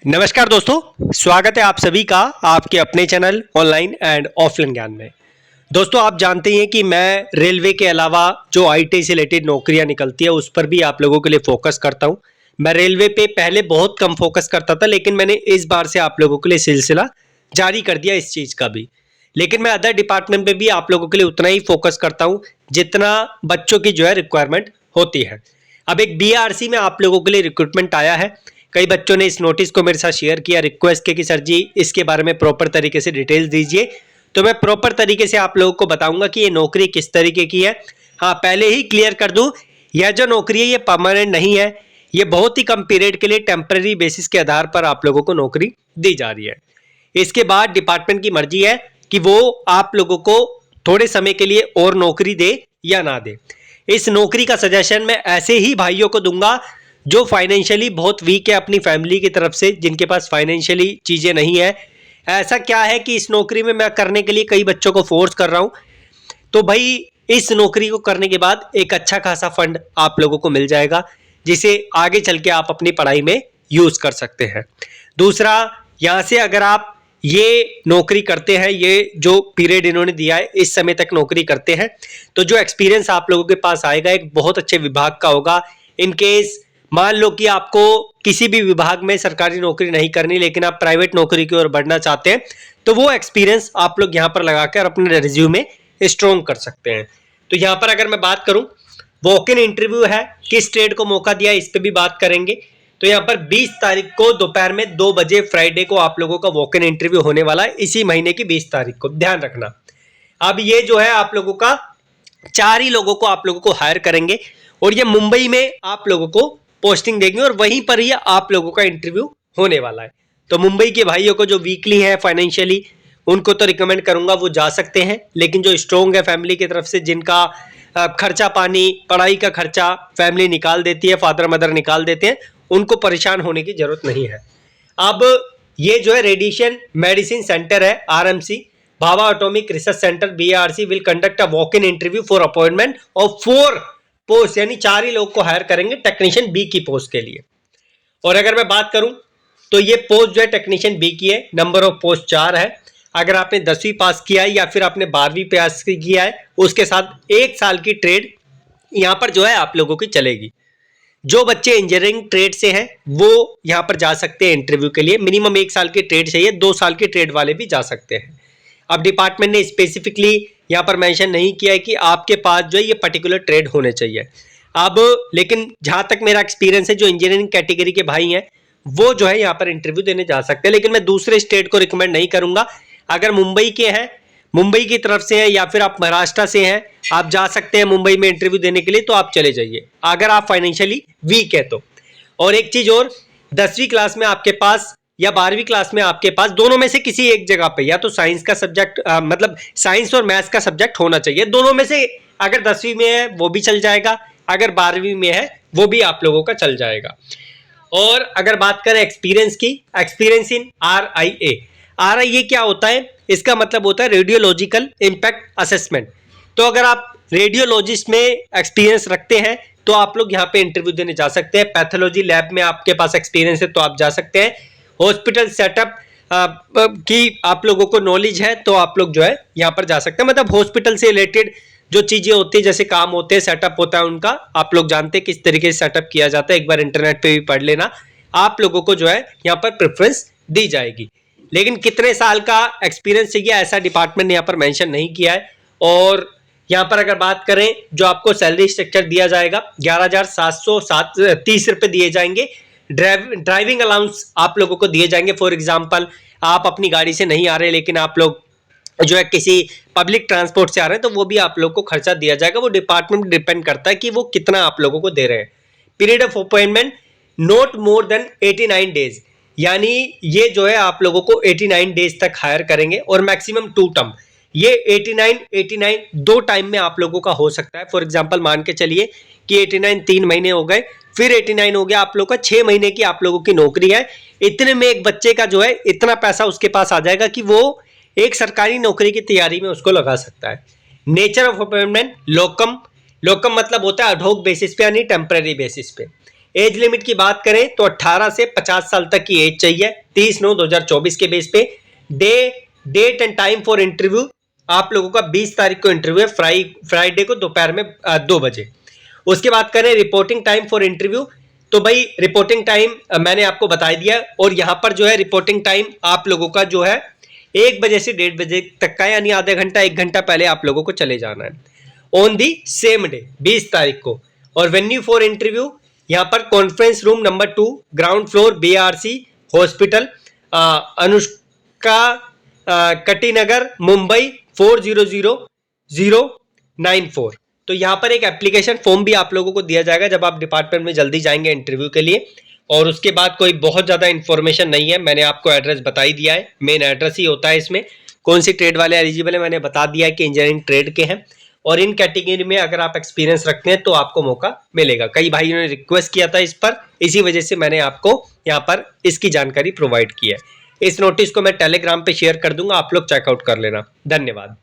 नमस्कार दोस्तों, स्वागत है आप सभी का आपके अपने चैनल ऑनलाइन एंड ऑफलाइन ज्ञान में। दोस्तों, आप जानते हैं कि मैं रेलवे के अलावा जो आईटी से रिलेटेड नौकरियां निकलती है उस पर भी आप लोगों के लिए फोकस करता हूं। मैं रेलवे पे पहले बहुत कम फोकस करता था, लेकिन मैंने इस बार से आप लोगों के लिए सिलसिला जारी कर दिया इस चीज़ का भी। लेकिन मैं अदर डिपार्टमेंट पे भी आप लोगों के लिए उतना ही फोकस करता हूँ जितना बच्चों की जो है रिक्वायरमेंट होती है। अब एक बीआरसी में आप लोगों के लिए रिक्रूटमेंट आया है। कई बच्चों ने इस नोटिस को मेरे साथ शेयर किया, रिक्वेस्ट किया कि सर जी इसके बारे में प्रॉपर तरीके से डिटेल्स दीजिए। तो मैं प्रॉपर तरीके से आप लोगों को बताऊंगा कि ये नौकरी किस तरीके की है। हाँ, पहले ही क्लियर कर दूं, यह जो नौकरी है ये परमानेंट नहीं है। ये बहुत ही कम पीरियड के लिए टेम्पररी बेसिस के आधार पर आप लोगों को नौकरी दी जा रही है। इसके बाद डिपार्टमेंट की मर्जी है कि वो आप लोगों को थोड़े समय के लिए और नौकरी दे या ना दे। इस नौकरी का सजेशन मैं ऐसे ही भाइयों को दूंगा जो फाइनेंशियली बहुत वीक है अपनी फैमिली की तरफ से, जिनके पास फाइनेंशियली चीज़ें नहीं है। ऐसा क्या है कि इस नौकरी में मैं करने के लिए कई बच्चों को फोर्स कर रहा हूँ। तो भाई, इस नौकरी को करने के बाद एक अच्छा खासा फंड आप लोगों को मिल जाएगा, जिसे आगे चल के आप अपनी पढ़ाई में यूज़ कर सकते हैं। दूसरा, यहाँ से अगर आप ये नौकरी करते हैं, ये जो पीरियड इन्होंने दिया है इस समय तक नौकरी करते हैं, तो जो एक्सपीरियंस आप लोगों के पास आएगा एक बहुत अच्छे विभाग का होगा। इन केस मान लो कि आपको किसी भी विभाग में सरकारी नौकरी नहीं करनी, लेकिन आप प्राइवेट नौकरी की ओर बढ़ना चाहते हैं, तो वो एक्सपीरियंस आप लोग यहाँ पर लगाकर अपने रिज्यूमे स्ट्रॉन्ग कर सकते हैं। तो यहाँ पर अगर मैं बात करूँ, वॉक इन इंटरव्यू है, किस ट्रेड को मौका दिया इस पर भी बात करेंगे। तो यहाँ पर 20 तारीख को दोपहर में 2 बजे फ्राइडे को आप लोगों का वॉक इन इंटरव्यू होने वाला है, इसी महीने की 20 तारीख को, ध्यान रखना। अब ये जो है आप लोगों का 4 ही लोगों को आप लोगों को हायर करेंगे और ये मुंबई में आप लोगों को पोस्टिंग देंगे और वहीं पर ही आप लोगों का इंटरव्यू होने वाला है। तो मुंबई के भाइयों को जो वीकली है फाइनेंशियली, उनको तो रिकमेंड करूंगा वो जा सकते हैं, लेकिन जो स्ट्रॉन्ग है फैमिली की तरफ से, जिनका खर्चा पानी, पढ़ाई का खर्चा फैमिली निकाल देती है, फादर मदर निकाल देते हैं, उनको परेशान होने की जरूरत नहीं है। अब ये जो है रेडिएशन मेडिसिन सेंटर है, RMC, Bhabha atomic research centre, BRC will conduct a walk in interview for appointment of 4 post, यानी 4 ही लोग को हायर करेंगे टेक्नीशियन बी की पोस्ट के लिए। और अगर मैं बात करूं तो ये पोस्ट जो है टेक्नीशियन बी की है, नंबर ऑफ पोस्ट 4 है। अगर आपने 10वीं पास किया है या फिर आपने 12वीं पास किया है, उसके साथ 1 साल की ट्रेड यहाँ पर जो है आप लोगों की चलेगी। जो बच्चे इंजीनियरिंग ट्रेड से हैं वो यहाँ पर जा सकते हैं इंटरव्यू के लिए। मिनिमम 1 साल की ट्रेड चाहिए, 2 साल की ट्रेड वाले भी जा सकते हैं। अब डिपार्टमेंट ने स्पेसिफिकली यहाँ पर मेंशन नहीं किया है कि आपके पास जो है ये पर्टिकुलर ट्रेड होने चाहिए। अब लेकिन जहाँ तक मेरा एक्सपीरियंस है, जो इंजीनियरिंग कैटेगरी के भाई हैं वो जो है यहाँ पर इंटरव्यू देने जा सकते हैं, लेकिन मैं दूसरे स्टेट को रिकमेंड नहीं करूँगा। अगर मुंबई के हैं, मुंबई की तरफ से हैं, या फिर आप महाराष्ट्र से हैं, आप जा सकते हैं मुंबई में इंटरव्यू देने के लिए, तो आप चले जाइए अगर आप फाइनेंशियली वीक है तो। और एक चीज़ और, 10वीं क्लास में आपके पास या 12वीं क्लास में आपके पास दोनों में से किसी एक जगह पे या तो साइंस का सब्जेक्ट, मतलब साइंस और मैथ्स का सब्जेक्ट होना चाहिए। दोनों में से अगर 10वीं में है वो भी चल जाएगा, अगर 12वीं में है वो भी आप लोगों का चल जाएगा। और अगर बात करें एक्सपीरियंस की, एक्सपीरियंस इन RIA क्या होता है? इसका मतलब होता है रेडियोलॉजिकल इम्पैक्ट असेसमेंट। तो अगर आप रेडियोलॉजिस्ट में एक्सपीरियंस रखते हैं तो आप लोग यहाँ पे इंटरव्यू देने जा सकते हैं। पैथोलॉजी लैब में आपके पास एक्सपीरियंस है तो आप जा सकते हैं। हॉस्पिटल सेटअप की आप लोगों को नॉलेज है तो आप लोग जो है यहाँ पर जा सकते हैं। मतलब हॉस्पिटल से रिलेटेड जो चीज़ें होती है, जैसे काम होते हैं, सेटअप होता है उनका, आप लोग जानते हैं किस तरीके से सेटअप किया जाता है। एक बार इंटरनेट पे भी पढ़ लेना, आप लोगों को जो है यहाँ पर प्रेफरेंस दी जाएगी। लेकिन कितने साल का एक्सपीरियंस चाहिए ऐसा डिपार्टमेंट ने यहाँ पर मेंशन नहीं किया है। और यहाँ पर अगर बात करें, जो आपको सैलरी स्ट्रक्चर दिया जाएगा 11,730 रुपये दिए जाएंगे। ड्राइविंग अलाउंस आप लोगों को दिए जाएंगे। फॉर एग्जांपल, आप अपनी गाड़ी से नहीं आ रहे लेकिन आप लोग जो है किसी पब्लिक ट्रांसपोर्ट से आ रहे हैं तो वो भी आप लोग को खर्चा दिया जाएगा। वो डिपार्टमेंट डिपेंड करता है कि वो कितना आप लोगों को दे रहे हैं। Period of appointment not more than 89 days, यानी ये जो है आप लोगों को 89 डेज तक हायर करेंगे और मैक्सिमम 2 टर्म। ये 89 2 टाइम में आप लोगों का हो सकता है। फॉर एग्जांपल मान के चलिए कि 89 3 महीने हो गए, फिर 89 हो गया, आप लोग का 6 महीने की आप लोगों की नौकरी है। इतने में एक बच्चे का जो है इतना पैसा उसके पास आ जाएगा कि वो एक सरकारी नौकरी की तैयारी में उसको लगा सकता है। नेचर ऑफ अपॉइंटमेंट लोकम, लोकम मतलब होता है अडहोक बेसिस पे यानी टेम्पररी बेसिस पे। एज लिमिट की बात करें तो 18 से 50 साल तक की एज चाहिए। 30/9/2024 के बेस पे date and time for interview आप लोगों का 20 तारीख को इंटरव्यू है, फ्राइडे को दोपहर में 2 बजे। उसके बाद करें रिपोर्टिंग टाइम फॉर इंटरव्यू, तो भाई रिपोर्टिंग टाइम मैंने आपको बता दिया, और यहां पर जो है रिपोर्टिंग टाइम आप लोगों का जो है 1 बजे से 1:30 बजे तक का, यानी आधा घंटा 1 घंटा पहले आप लोगों को चले जाना है ऑन दी सेम डे 20 तारीख को। और वेन्यू फॉर इंटरव्यू यहाँ पर conference room number 2 ground floor BRC hospital, Anushka Katinagar, Mumbai 400094। तो यहाँ पर एक एप्लीकेशन फॉर्म भी आप लोगों को दिया जाएगा जब आप डिपार्टमेंट में जल्दी जाएंगे इंटरव्यू के लिए। और उसके बाद कोई बहुत ज़्यादा इन्फॉर्मेशन नहीं है, मैंने आपको एड्रेस बता ही दिया है, मेन एड्रेस ही होता है इसमें। कौन सी ट्रेड वाले एलिजिबल है मैंने बता दिया है कि इंजीनियरिंग ट्रेड के हैं, और इन कैटेगरी में अगर आप एक्सपीरियंस रखते हैं तो आपको मौका मिलेगा। कई भाइयों ने रिक्वेस्ट किया था इस पर, इसी वजह से मैंने आपको यहाँ पर इसकी जानकारी प्रोवाइड की है। इस नोटिस को मैं टेलीग्राम पे शेयर कर दूंगा, आप लोग चेकआउट कर लेना। धन्यवाद।